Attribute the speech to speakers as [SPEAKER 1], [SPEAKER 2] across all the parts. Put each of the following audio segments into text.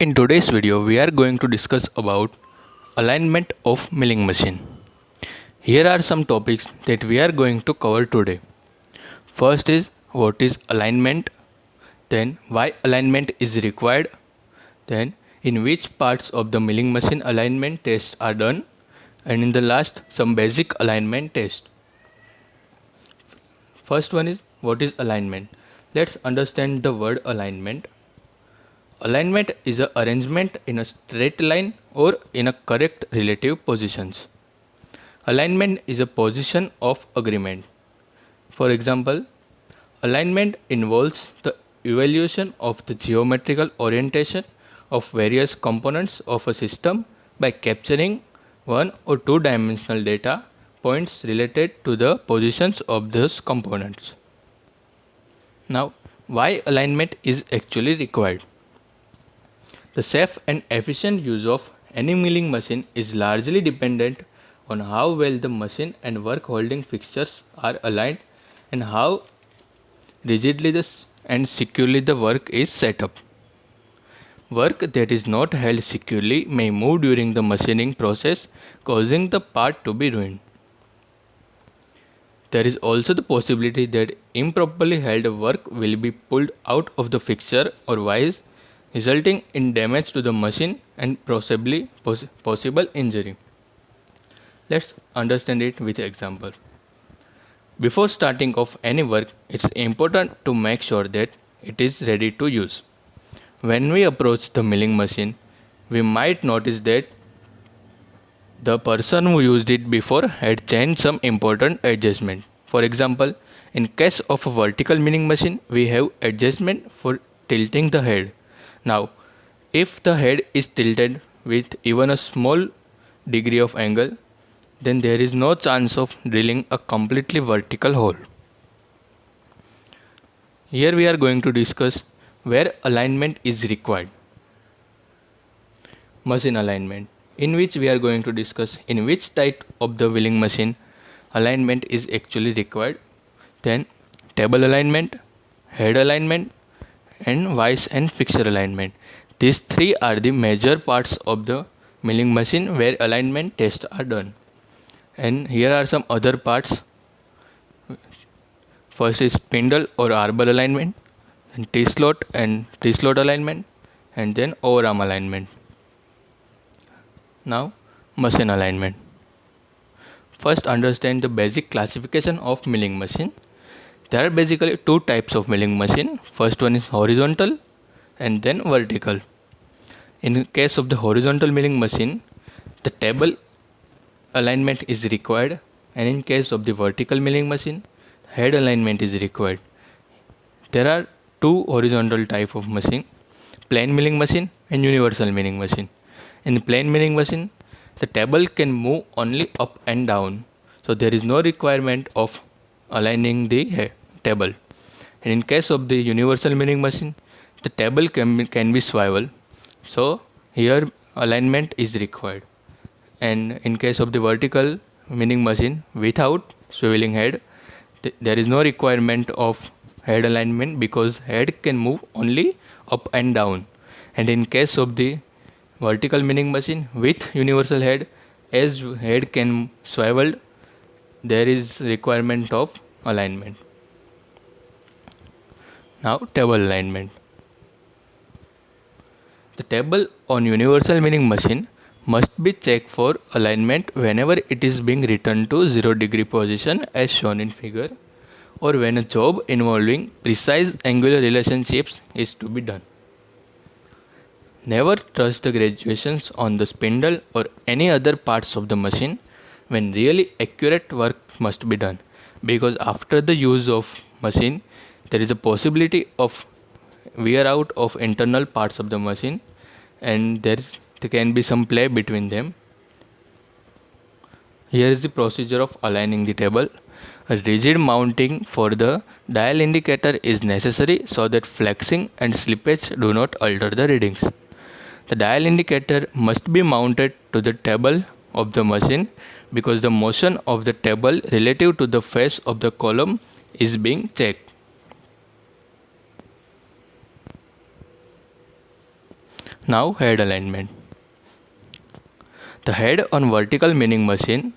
[SPEAKER 1] In today's video, we are going to discuss about alignment of milling machine. Here are some topics that we are going to cover today. First is what is alignment, then why alignment is required, then in which parts of the milling machine alignment tests are done, and in the last some basic alignment test. First one is what is alignment. Let's understand the word alignment. Alignment is an arrangement in a straight line or in a correct relative positions. Alignment is a position of agreement. For example, alignment involves the evaluation of the geometrical orientation of various components of a system by capturing one or two dimensional data points related to the positions of those components. Now, why alignment is actually required? The safe and efficient use of any milling machine is largely dependent on how well the machine and work holding fixtures are aligned and how rigidly and securely the work is set up. Work that is not held securely may move during the machining process, causing the part to be ruined. There is also the possibility that improperly held work will be pulled out of the fixture or vice, resulting in damage to the machine and possibly possible injury. Let's understand it with example. Before starting off any work, it's important to make sure that it is ready to use. When we approach the milling machine, we might notice that the person who used it before had changed some important adjustment. For example, in case of a vertical milling machine, we have adjustment for tilting the head. Now, if the head is tilted with even a small degree of angle, then there is no chance of drilling a completely vertical hole. Here we are going to discuss where alignment is required. Machine alignment, in which we are going to discuss in which type of the milling machine alignment is actually required. Then table alignment, head alignment, and vice and fixture alignment. These three are the major parts of the milling machine where alignment tests are done. And here are some other parts. First is spindle or arbor alignment, then T-slot and T-slot alignment, and then overarm alignment. Now, machine alignment. First, understand the basic classification of milling machine. There are basically two types of milling machine. First one is horizontal and then vertical. In case of the horizontal milling machine, the table alignment is required, and in case of the vertical milling machine, head alignment is required. There are two horizontal type of machine, plane milling machine and universal milling machine. In plane milling machine, the table can move only up and down, so there is no requirement of aligning the table. And in case of the universal milling machine, the table can be swivel, so here alignment is required. And in case of the vertical milling machine without swiveling head, there is no requirement of head alignment because head can move only up and down. And in case of the vertical milling machine with universal head, as head can swivel, there is requirement of alignment. Now table alignment. The table on universal milling machine must be checked for alignment whenever it is being returned to 0 degree position as shown in figure, or when a job involving precise angular relationships is to be done. Never trust the graduations on the spindle or any other parts of the machine when really accurate work must be done, because after the use of machine there is a possibility of wear out of internal parts of the machine, and there can be some play between them. Here is the procedure of aligning the table. A rigid mounting for the dial indicator is necessary so that flexing and slippage do not alter the readings. The dial indicator must be mounted to the table of the machine because the motion of the table relative to the face of the column is being checked. Now head alignment. The head on vertical milling machine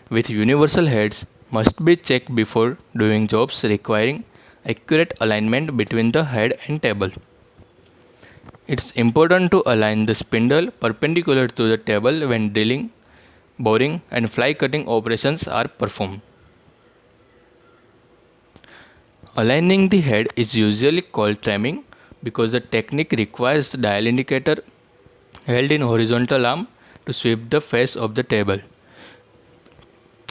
[SPEAKER 1] with universal heads must be checked before doing jobs requiring accurate alignment between the head and table. It's important to align the spindle perpendicular to the table when drilling, boring and fly cutting operations are performed. Aligning the head is usually called trimming because the technique requires the dial indicator held in horizontal arm to sweep the face of the table.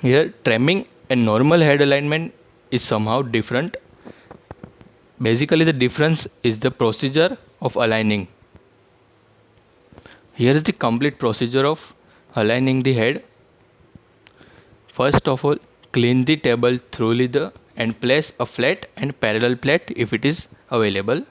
[SPEAKER 1] Here, trimming and normal head alignment is somehow different. Basically, the difference is the procedure of aligning. Here is the complete procedure of aligning the head. First of all, clean the table thoroughly and place a flat and parallel plate if it is available.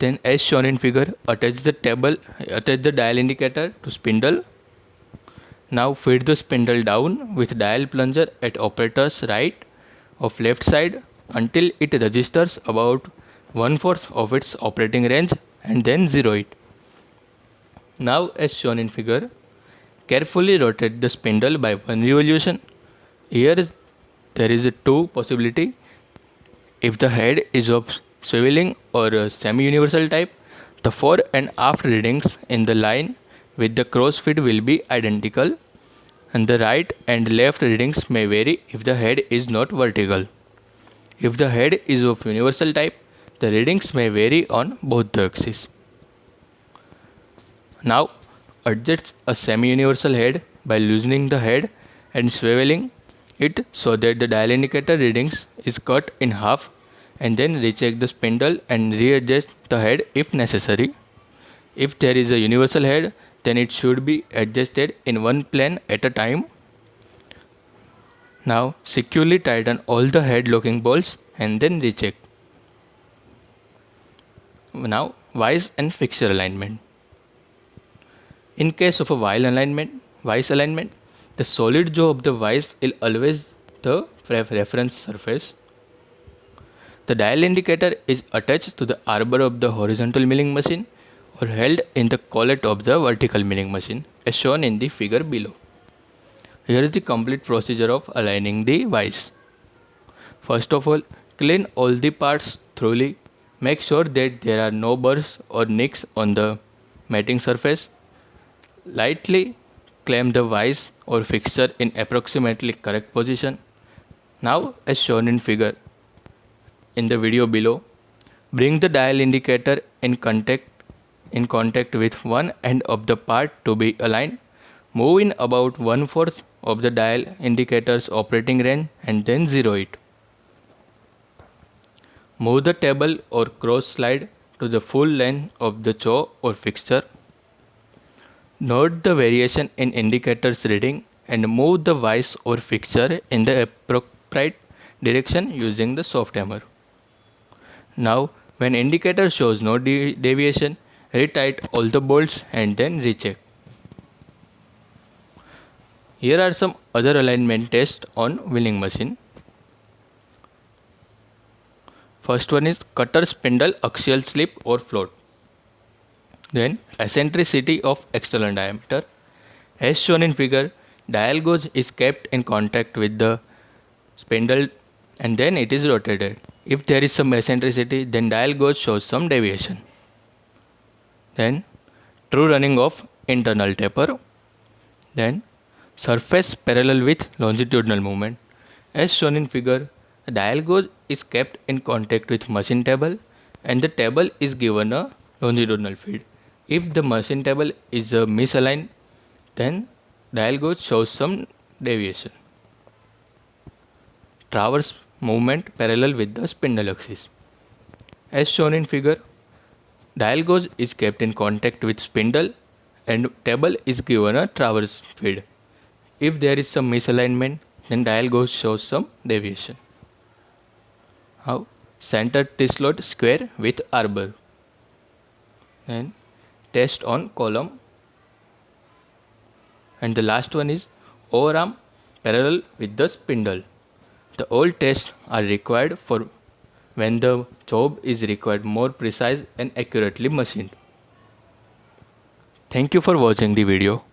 [SPEAKER 1] Then, as shown in figure, attach the dial indicator to spindle. Now feed the spindle down with dial plunger at operator's right of left side until it registers about 1/4 of its operating range and then zero it. Now as shown in figure, carefully rotate the spindle by 1 revolution. There is a two possibility. If the head is of swiveling or semi-universal type, the fore and aft readings in the line with the cross feed will be identical, and the right and left readings may vary if the head is not vertical. If the head is of universal type, the readings may vary on both the axes. Now adjust a semi-universal head by loosening the head and swiveling it so that the dial indicator readings is cut in half, and then recheck the spindle and readjust the head if necessary. If there is a universal head, then it should be adjusted in one plane at a time. Now securely tighten all the head locking bolts and then recheck. Now vise and fixture alignment. In case of a vise alignment, the solid jaw of the vise is always the reference surface. The dial indicator is attached to the arbor of the horizontal milling machine or held in the collet of the vertical milling machine as shown in the figure below. Here is the complete procedure of aligning the vise. First of all, clean all the parts thoroughly. Make sure that there are no burrs or nicks on the matting surface. Lightly clamp the vise or fixture in approximately correct position. Now as shown in figure in the video below, bring the dial indicator in contact with one end of the part to be aligned. Move in about 1/4 of the dial indicator's operating range and then zero it. Move the table or cross slide to the full length of the jaw or fixture. Note the variation in indicator's reading and move the vise or fixture in the appropriate direction using the soft hammer. Now, when indicator shows no deviation, retight all the bolts and then recheck. Here are some other alignment tests on milling machine. First one is cutter spindle axial slip or float. Then eccentricity of external diameter. As shown in figure, dial gauge is kept in contact with the spindle and then it is rotated. If there is some eccentricity, then dial gauge shows some deviation. Then true running of internal taper. Then surface parallel with longitudinal movement. As shown in figure, the dial gauge is kept in contact with machine table and the table is given a longitudinal feed. If the machine table is misaligned, then dial gauge shows some deviation. Traverse movement parallel with the spindle axis. As shown in figure, dial gauge is kept in contact with spindle and table is given a traverse feed. If there is some misalignment, then dial gauge shows some deviation. Now, center T-slot square with arbor. And test on column. And the last one is overarm parallel with the spindle. The all tests are required for when the job is required more precise and accurately machined. Thank you for watching the video.